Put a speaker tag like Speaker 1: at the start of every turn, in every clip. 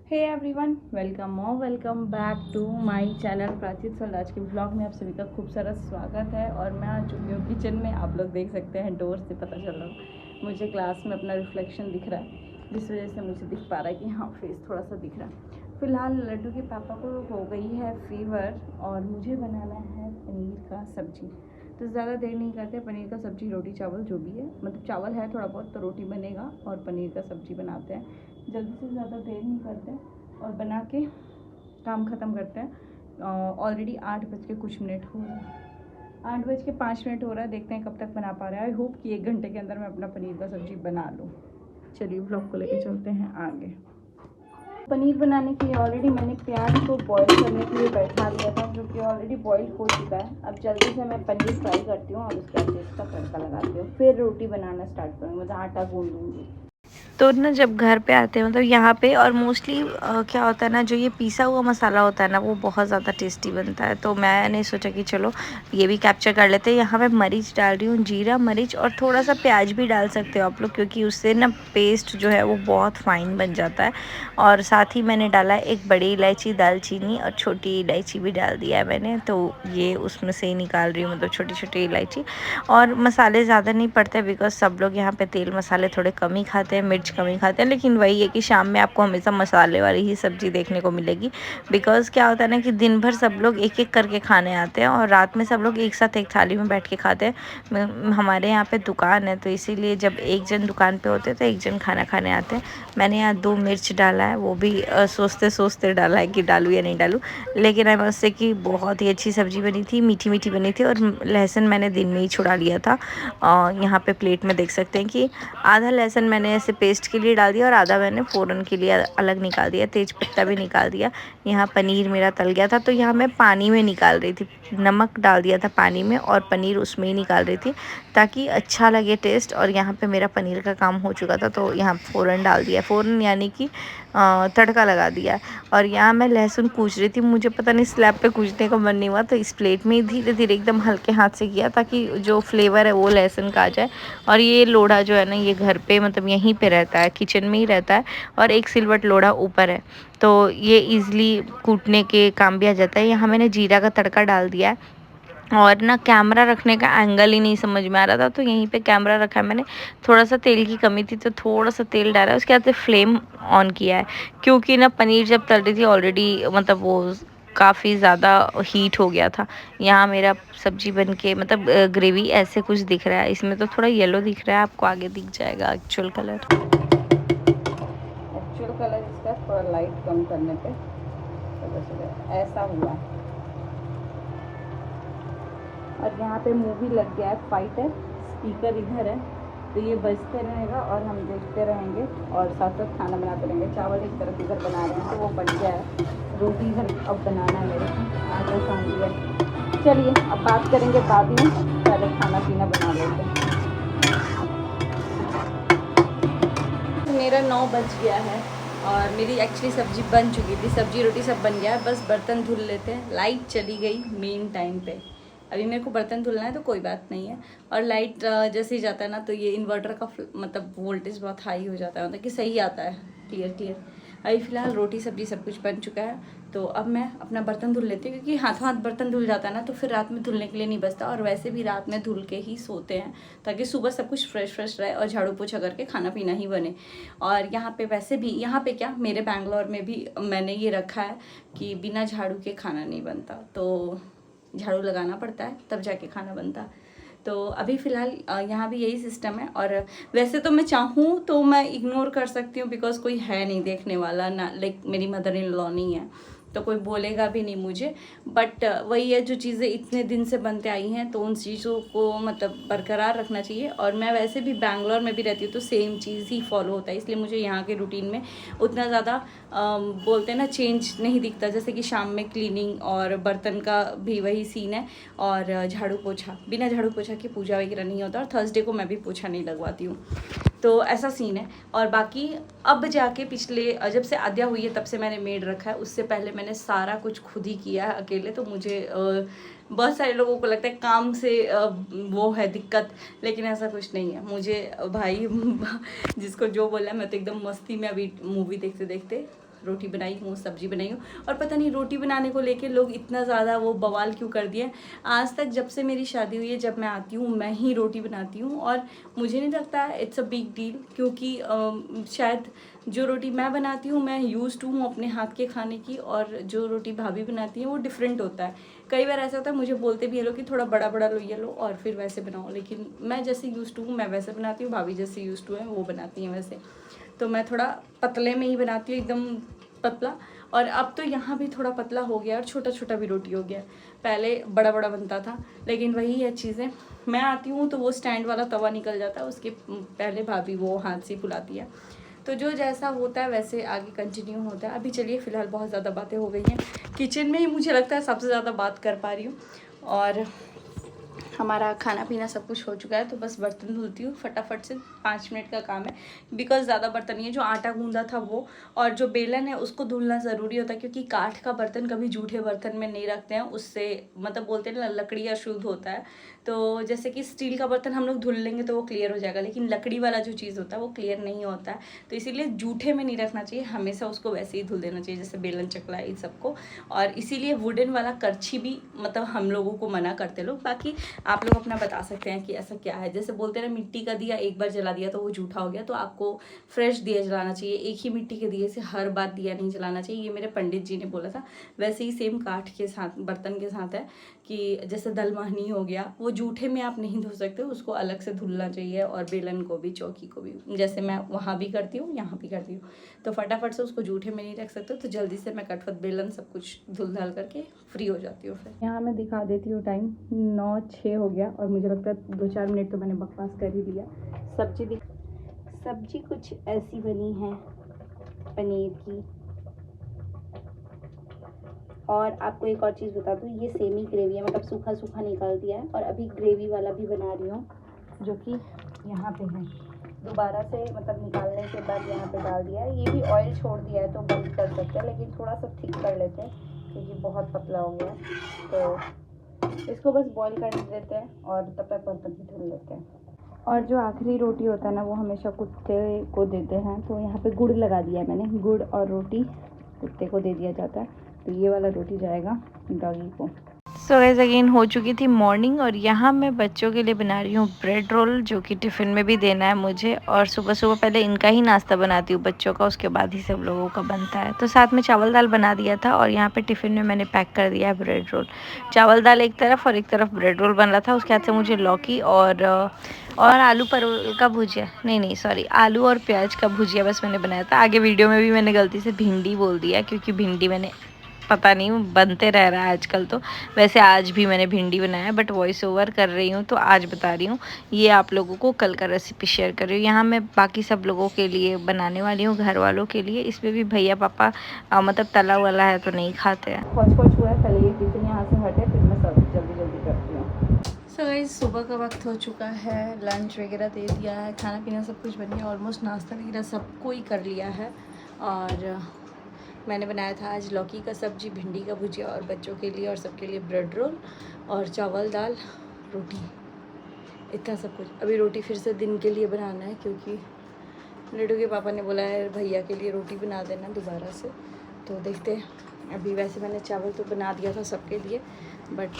Speaker 1: Hey everyone, welcome back to my channel Prachi sold. आज के blog में आप सभी का खूब सारा स्वागत है। और मैं आ चुकी हूँ किचन में। आप लोग देख सकते हैं, डोर से पता चल रहा मुझे ग्लास में अपना रिफ्लेक्शन दिख रहा है, जिस वजह से मुझे दिख पा रहा है कि हाँ, फेस थोड़ा सा दिख रहा है। फ़िलहाल लड्डू के पापा को हो गई है फीवर और मुझे बनाना है पनीर का सब्जी। तो ज़्यादा देर नहीं करते, पनीर का सब्जी, रोटी चावल जो भी है, मतलब चावल है थोड़ा बहुत तो रोटी बनेगा और पनीर का सब्जी बनाते हैं। जल्दी से ज़्यादा देर नहीं करते और बना के काम ख़त्म करते हैं। ऑलरेडी 8 बज के कुछ मिनट हो रहा है, 8 बज के 5 मिनट हो रहा है। देखते हैं कब तक बना पा रहे हैं। आई होप कि 1 घंटे के अंदर मैं अपना पनीर का सब्जी बना लूँ। चलिए ब्लॉग को लेके चलते हैं आगे। पनीर बनाने के लिए ऑलरेडी मैंने प्याज को बॉईल करने के लिए बैठा दिया था, जो कि ऑलरेडी बॉईल हो चुका है। अब जल्दी से मैं पनीर फ्राई करती हूँ और उसके बाद इसका तड़का लगाती हूँ, फिर रोटी बनाना स्टार्ट करूँगी, मतलब आटा गूँध लूँगी।
Speaker 2: तो ना जब घर पे आते हैं मतलब यहाँ पे, और मोस्टली क्या होता है ना, जो ये पीसा हुआ मसाला होता है ना, वो बहुत ज़्यादा टेस्टी बनता है। तो मैंने सोचा कि चलो ये भी कैप्चर कर लेते हैं। यहाँ पे मरीच डाल रही हूँ, जीरा, मरीच, और थोड़ा सा प्याज भी डाल सकते हो आप लोग, क्योंकि उससे ना पेस्ट जो है वो बहुत फाइन बन जाता है। और साथ ही मैंने डाला एक बड़ी इलायची, दालचीनी और छोटी इलायची भी डाल दिया है मैंने। तो ये उसमें से ही निकाल रही हूँ, मतलब छोटी छोटी इलायची। और मसाले ज़्यादा नहीं पड़ते बिकॉज सब लोग यहाँ पे तेल मसाले थोड़े कम ही खाते हैं, मिर्च कम ही खाते हैं। लेकिन वही है कि शाम में आपको हमेशा मसाले वाली ही सब्ज़ी देखने को मिलेगी। बिकॉज क्या होता है ना कि दिन भर सब लोग एक एक करके खाने आते हैं और रात में सब लोग एक साथ एक थाली में बैठ के खाते हैं। हमारे यहाँ पे दुकान है, तो इसीलिए जब एक जन दुकान पे होते हैं तो एक जन खाना खाने आते हैं। मैंने यहाँ 2 मिर्च डाला है, वो भी सोचते सोचते डाला है कि डालूँ या नहीं डालूँ। लेकिन आई मस्ट से कि बहुत ही अच्छी सब्ज़ी बनी थी, मीठी मीठी बनी थी। और लहसुन मैंने दिन में ही छुड़ा लिया था। यहाँ पे प्लेट में देख सकते हैं कि आधा लहसुन मैंने ऐसे पेस्ट के लिए डाल दिया और आधा मैंने फ़ौरन के लिए अलग निकाल दिया। तेज पत्ता भी निकाल दिया। यहाँ पनीर मेरा तल गया था, तो यहाँ मैं पानी में निकाल रही थी, नमक डाल दिया था पानी में और पनीर उसमें ही निकाल रही थी ताकि अच्छा लगे टेस्ट। और यहाँ पे मेरा पनीर का काम हो चुका था, तो यहाँ फ़ौरन डाल दिया, फ़ौरन यानी कि तड़का लगा दिया। और यहाँ मैं लहसुन कूच रही थी, मुझे पता नहीं स्लैब पे कूचने का मन नहीं हुआ, तो इस प्लेट में ही धीरे धीरे एकदम हल्के हाथ से किया ताकि जो फ्लेवर है वो लहसुन का आ जाए। और ये लोढ़ा जो है ना, ये घर पे मतलब यहीं पे रहता है, किचन में ही रहता है, और एक सिलवट लोढ़ा ऊपर है, तो ये ईज़िली कूटने के काम भी आ जाता है। यहाँ मैंने जीरा का तड़का डाल दिया है। और ना कैमरा रखने का एंगल ही नहीं समझ में आ रहा था, तो यहीं पे कैमरा रखा है मैंने। थोड़ा सा तेल की कमी थी तो थोड़ा सा तेल डाला है, उसके बाद से फ्लेम ऑन किया है, क्योंकि ना पनीर जब तल रही थी ऑलरेडी मतलब वो काफ़ी ज़्यादा हीट हो गया था। यहाँ मेरा सब्जी बन के मतलब ग्रेवी ऐसे कुछ दिख रहा है, इसमें तो थोड़ा येलो दिख रहा है, आपको आगे दिख जाएगा एक्चुअल कलर।
Speaker 1: एक्चुअल कलर इसका थोड़ा लाइट कम करने पे पता चलेगा ऐसा हुआ। और यहाँ पे मूवी लग गया है फाइटर, स्पीकर इधर है, तो ये बजते रहेगा और हम देखते रहेंगे और साथ साथ खाना बनाते रहेंगे। चावल एक तरफ इधर बना रहे हैं तो वो बन गया है, रोटी इधर अब बनाना है मेरे को, आटा सान दिया। चलिए अब बात करेंगे बाद में, पहले खाना पीना बना लेते हैं। मेरा 9 बज गया है और मेरी एक्चुअली सब्ज़ी बन चुकी थी, सब्जी रोटी सब बन गया है, बस बर्तन धुल लेते हैं। लाइट चली गई मेन टाइम पे, अभी मेरे को बर्तन धुलना है तो कोई बात नहीं है। और लाइट जैसे ही जाता है ना, तो ये इन्वर्टर का मतलब वोल्टेज बहुत हाई हो जाता है, मतलब कि सही आता है क्लियर। अभी फ़िलहाल रोटी सब्जी सब कुछ बन चुका है, तो अब मैं अपना बर्तन धुल लेती हूँ, क्योंकि हाथों हाथ बर्तन धुल जाता है ना, तो फिर रात में धुलने के लिए नहीं बचता। और वैसे भी रात में धुल के ही सोते हैं ताकि सुबह सब कुछ फ्रेश रहे और झाड़ू पोछा करके खाना पीना ही बने। और यहाँ पे वैसे भी, यहाँ पे क्या, मेरे बैंगलोर में भी मैंने ये रखा है कि बिना झाड़ू के खाना नहीं बनता, तो झाड़ू लगाना पड़ता है तब जाके खाना बनता है। तो अभी फ़िलहाल यहाँ भी यही सिस्टम है। और वैसे तो मैं चाहूँ तो मैं इग्नोर कर सकती हूँ, बिकॉज़ कोई है नहीं देखने वाला ना, लाइक मेरी मदर इन लॉ नहीं है, तो कोई बोलेगा भी नहीं मुझे। बट वही है, जो चीज़ें इतने दिन से बनते आई हैं तो उन चीज़ों को मतलब बरकरार रखना चाहिए। और मैं वैसे भी बैंगलोर में भी रहती हूँ तो सेम चीज़ ही फॉलो होता है, इसलिए मुझे यहाँ के रूटीन में उतना ज़्यादा बोलते हैं ना चेंज नहीं दिखता। जैसे कि शाम में क्लीनिंग और बर्तन का भी वही सीन है, और झाड़ू पोछा, बिना झाड़ू पोछा के पूजा वगैरह नहीं होता। और थर्सडे को मैं भी पोछा नहीं लगवाती हूँ, तो ऐसा सीन है। और बाकी अब जाके पिछले जब से आद्या हुई है तब से मैंने मेड रखा है, उससे पहले मैंने सारा कुछ खुद ही किया है अकेले। तो मुझे बहुत सारे लोगों को लगता है काम से वो है दिक्कत, लेकिन ऐसा कुछ नहीं है। मुझे भाई जिसको जो बोला, मैं तो एकदम मस्ती में अभी मूवी देखते देखते रोटी बनाई हूँ, सब्जी बनाई हूँ। और पता नहीं रोटी बनाने को लेके लोग इतना ज़्यादा वो बवाल क्यों कर दिए। आज तक जब से मेरी शादी हुई है, जब मैं आती हूँ मैं ही रोटी बनाती हूँ, और मुझे नहीं लगता इट्स अ बिग डील, क्योंकि शायद जो रोटी मैं बनाती हूँ मैं यूज्ड टू हूँ अपने हाथ के खाने की, और जो रोटी भाभी बनाती है वो डिफरेंट होता है। कई बार ऐसा होता है, मुझे बोलते भी ये लोग कि थोड़ा बड़ा बड़ा लो ये लो और फिर वैसे बनाओ, लेकिन मैं जैसे यूज्ड टू हूँ मैं वैसे बनाती हूँ, भाभी जैसे यूज्ड टू है वो बनाती हैं वैसे। तो मैं थोड़ा पतले में ही बनाती हूँ, एकदम पतला। और अब तो यहाँ भी थोड़ा पतला हो गया और छोटा छोटा भी रोटी हो गया। पहले बड़ा बड़ा बनता था, लेकिन वही है चीज़ें, मैं आती हूँ तो वो स्टैंड वाला तवा निकल जाता है, उसके पहले भाभी वो हाथ से फुलाती है। तो जो जैसा होता है वैसे आगे कंटिन्यू होता है। अभी चलिए फ़िलहाल बहुत ज़्यादा बातें हो गई हैं, किचन में ही मुझे लगता है सबसे ज़्यादा बात कर पा रही हूँ। और हमारा खाना पीना सब कुछ हो चुका है, तो बस बर्तन धुलती हूँ फटाफट से, 5 मिनट का काम है, बिकॉज ज़्यादा बर्तन नहीं है। जो आटा गूंदा था वो, और जो बेलन है उसको धुलना ज़रूरी होता है, क्योंकि काठ का बर्तन कभी जूठे बर्तन में नहीं रखते हैं, उससे मतलब बोलते हैं ना लकड़ी अशुद्ध होता है। तो जैसे कि स्टील का बर्तन हम लोग धुल लेंगे तो वो क्लियर हो जाएगा, लेकिन लकड़ी वाला जो चीज़ होता है वो क्लियर नहीं होता है। तो इसीलिए जूठे में नहीं रखना चाहिए, हमेशा उसको वैसे ही धुल देना चाहिए, जैसे बेलन चकला इन सबको। और इसीलिए वुडन वाला करछी भी मतलब हम लोगों को मना करते लोग। बाकी आप लोग अपना बता सकते हैं कि ऐसा क्या है। जैसे बोलते हैं ना, मिट्टी का दिया एक बार जला दिया तो वो जूठा हो गया, तो आपको फ्रेश दिया जलाना चाहिए। एक ही मिट्टी के दिए से हर बार दिया नहीं जलाना चाहिए, ये मेरे पंडित जी ने बोला था। वैसे ही सेम काठ के साथ बर्तन के साथ है कि जैसे दलमहनी हो गया, वो जूठे में आप नहीं धो सकते, उसको अलग से धुलना चाहिए। और बेलन को भी, चौकी को भी, जैसे मैं वहाँ भी करती हूँ यहाँ भी करती हूँ, तो फटाफट से उसको जूठे में नहीं रख सकते, तो जल्दी से मैं कटवत बेलन सब कुछ धुल धाल करके फ्री हो जाती हूँ। फिर यहाँ मैं दिखा देती हूँ टाइम, 9:06 हो गया, और मुझे लगता है 2-4 मिनट तो मैंने बकवास कर ही लिया। सब्जी कुछ ऐसी बनी है पनीर की। और आपको एक और चीज़ बता दूँ, ये सेमी ग्रेवी है, मतलब सूखा सूखा निकाल दिया है, और अभी ग्रेवी वाला भी बना रही हूँ, जो कि यहाँ पे है। दोबारा से मतलब निकालने के बाद यहाँ पे डाल दिया है। ये भी ऑयल छोड़ दिया है तो बंद कर सकते हैं, लेकिन थोड़ा सा थिक कर लेते हैं क्योंकि बहुत पतला हो गया है। तो इसको बस बॉईल कर देते हैं और तब तक बर्तन भी धुल लेते हैं। और जो आखिरी रोटी होता है ना, वो हमेशा कुत्ते को देते हैं, तो यहाँ पे गुड़ लगा दिया है मैंने। गुड़ और रोटी कुत्ते को दे दिया जाता है, तो ये वाला रोटी जाएगा डॉगी को।
Speaker 2: सो गाइस अगेन हो चुकी थी मॉर्निंग, और यहाँ मैं बच्चों के लिए बना रही हूँ ब्रेड रोल, जो कि टिफ़िन में भी देना है मुझे। और सुबह सुबह पहले इनका ही नाश्ता बनाती हूँ बच्चों का, उसके बाद ही सब लोगों का बनता है। तो साथ में चावल दाल बना दिया था, और यहाँ पे टिफ़िन में मैंने पैक कर दिया है ब्रेड रोल। चावल दाल एक तरफ और एक तरफ ब्रेड रोल बन रहा था। उसके बाद से मुझे लौकी और आलू परवल का भुजिया, नहीं सॉरी, आलू और प्याज का भुजिया बस मैंने बनाया था। आगे वीडियो में भी मैंने गलती से भिंडी बोल दिया, क्योंकि भिंडी मैंने पता नहीं बनते रह रहा है आजकल। तो वैसे आज भी मैंने भिंडी बनाया है, बट वॉइस ओवर कर रही हूँ तो आज बता रही हूँ। ये आप लोगों को कल का रेसिपी शेयर कर रही हूँ। यहाँ मैं बाकी सब लोगों के लिए बनाने वाली हूँ, घर वालों के लिए। इसमें भी भैया पापा मतलब तला वाला है तो नहीं खाते हैं।
Speaker 1: खोज हुआ है, पहले ये टिफिन यहाँ से हटे, फिर मैं सब जल्दी करती हूँ। सो गाइस सुबह का वक्त हो चुका है, लंच वगैरह दे दिया है, खाना पीना सब कुछ बन गया, ऑलमोस्ट नाश्ता वगैरह सब कोई कर लिया है। और मैंने बनाया था आज लौकी का सब्जी, भिंडी का भुजिया, और बच्चों के लिए और सबके लिए ब्रेड रोल और चावल दाल रोटी, इतना सब कुछ। अभी रोटी फिर से दिन के लिए बनाना है, क्योंकि लड्डू के पापा ने बोला है भैया के लिए रोटी बना देना दोबारा से, तो देखते हैं। अभी वैसे मैंने चावल तो बना दिया था सबके लिए, बट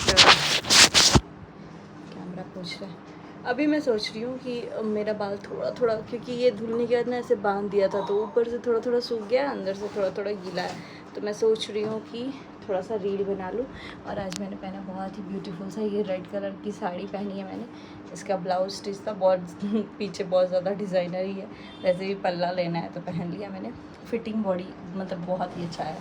Speaker 1: कैमरा पूछ रहा है। अभी मैं सोच रही हूँ कि मेरा बाल थोड़ा थोड़ा, क्योंकि ये धुलने के बाद ना ऐसे बांध दिया था, तो ऊपर से थोड़ा थोड़ा सूख गया, अंदर से थोड़ा थोड़ा गीला है, तो मैं सोच रही हूँ कि थोड़ा सा रील बना लूँ। और आज मैंने पहना बहुत ही ब्यूटीफुल सा ये रेड कलर की साड़ी पहनी है मैंने। इसका ब्लाउज स्टिच था, बहुत पीछे बहुत ज़्यादा डिज़ाइनर ही है, वैसे भी पल्ला लेना है तो पहन लिया मैंने। फिटिंग बॉडी मतलब बहुत ही अच्छा है।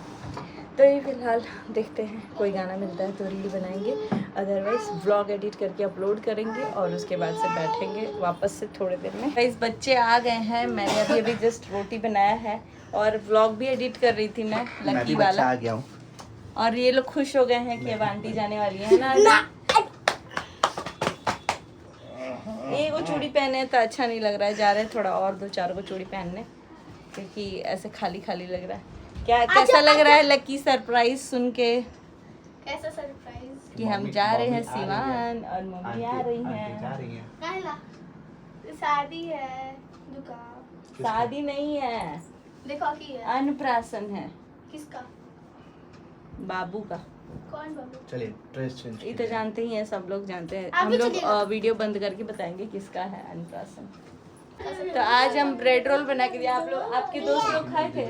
Speaker 1: तो ये फ़िलहाल देखते हैं, कोई गाना मिलता है तो रील बनाएंगे, अदरवाइज़ व्लॉग एडिट करके अपलोड करेंगे, और उसके बाद से बैठेंगे वापस से थोड़ी देर में। गाइस बच्चे आ गए हैं, मैंने अभी जस्ट रोटी बनाया है, और व्लॉग भी एडिट कर रही थी मैं, लकी वाला
Speaker 3: आ गया हूँ।
Speaker 1: और ये लोग खुश हो गए हैं कि अब आंटी जाने वाली है ना। एक वो चूड़ी पहने तो अच्छा नहीं लग रहा है, जा रहे हैं थोड़ा और 2-4 को चूड़ी पहनने, क्योंकि ऐसे खाली खाली लग रहा है। क्या कैसा लग रहा है लकी सरप्राइज सुन के?
Speaker 4: कैसा सरप्राइज?
Speaker 1: कि हम जा रहे हैं सिवान और मम्मी आ रही
Speaker 3: जा
Speaker 1: हैं।
Speaker 3: रही हैं।
Speaker 4: कहला शादी है दुकान।
Speaker 1: शादी नहीं है,
Speaker 4: देखो की है।
Speaker 1: अन्नप्राशन है
Speaker 4: किसका?
Speaker 1: बाबू का।
Speaker 4: कौन बाबू?
Speaker 3: चलिए ड्रेस चेंज
Speaker 1: ये तो जानते ही हैं, सब लोग जानते हैं।
Speaker 4: आप
Speaker 1: हम
Speaker 4: भी
Speaker 1: लोग
Speaker 4: चलिएगा।
Speaker 1: वीडियो बंद करके बताएंगे किसका है अन्नप्राशन। तो आज हम ब्रेड रोल बना के दिए। आप लोग, आपके दोस्त लोग खाए थे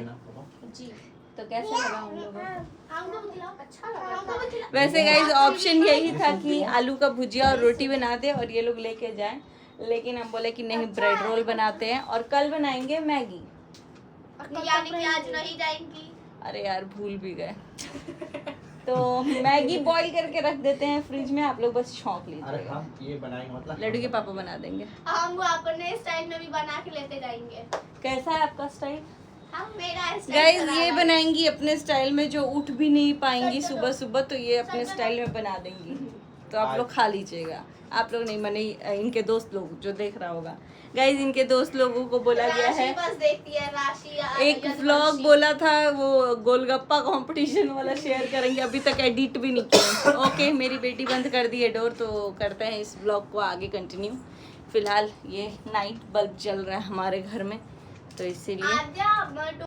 Speaker 4: जी।
Speaker 1: तो कैसा लगा उन लोगों को?
Speaker 4: हमको भी खिलाओ। अच्छा लगा।
Speaker 1: वैसे गाइस ऑप्शन यही था कि आलू का भुजिया और रोटी बना दे और ये लोग लेके जाएं, लेकिन हम बोले कि नहीं ब्रेड रोल बनाते हैं और कल बनाएंगे मैगी।
Speaker 4: यानी कि आज नहीं जाएंगी।
Speaker 1: अरे यार भूल भी गए। तो मैगी बॉईल करके रख देते हैं फ्रिज में, आप लोग बस छौंक
Speaker 3: अरे
Speaker 1: लीजिएगा।
Speaker 3: हम ये बनाएंगे मतलब
Speaker 1: लड्डू के पापा बना देंगे।
Speaker 4: हम अपने स्टाइल में भी बना के लेते जाएंगे।
Speaker 1: कैसा है आपका स्टाइल?
Speaker 4: हम मेरा स्टाइल
Speaker 1: गाइस
Speaker 4: बना
Speaker 1: ये
Speaker 4: रहा
Speaker 1: बनाएंगी अपने स्टाइल में, जो उठ भी नहीं पाएंगी सुबह सुबह तो ये अपने स्टाइल में बना देंगी। तो आप लोग खा लीजिएगा। आप लोग नहीं, मैंने इनके दोस्त लोग जो देख रहा होगा। गाइस इनके दोस्त लोगों को बोला गया
Speaker 4: राशि
Speaker 1: है,
Speaker 4: बस देखती है राशि।
Speaker 1: एक व्लॉग बोला था वो गोलगप्पा कंपटीशन वाला शेयर करेंगे, अभी तक एडिट भी नहीं किया। ओके मेरी बेटी बंद कर दी है डोर, तो करते हैं इस व्लॉग को आगे कंटिन्यू। फिलहाल ये नाइट बल्ब जल रहा है हमारे घर में, तो इसीलिए
Speaker 4: आजा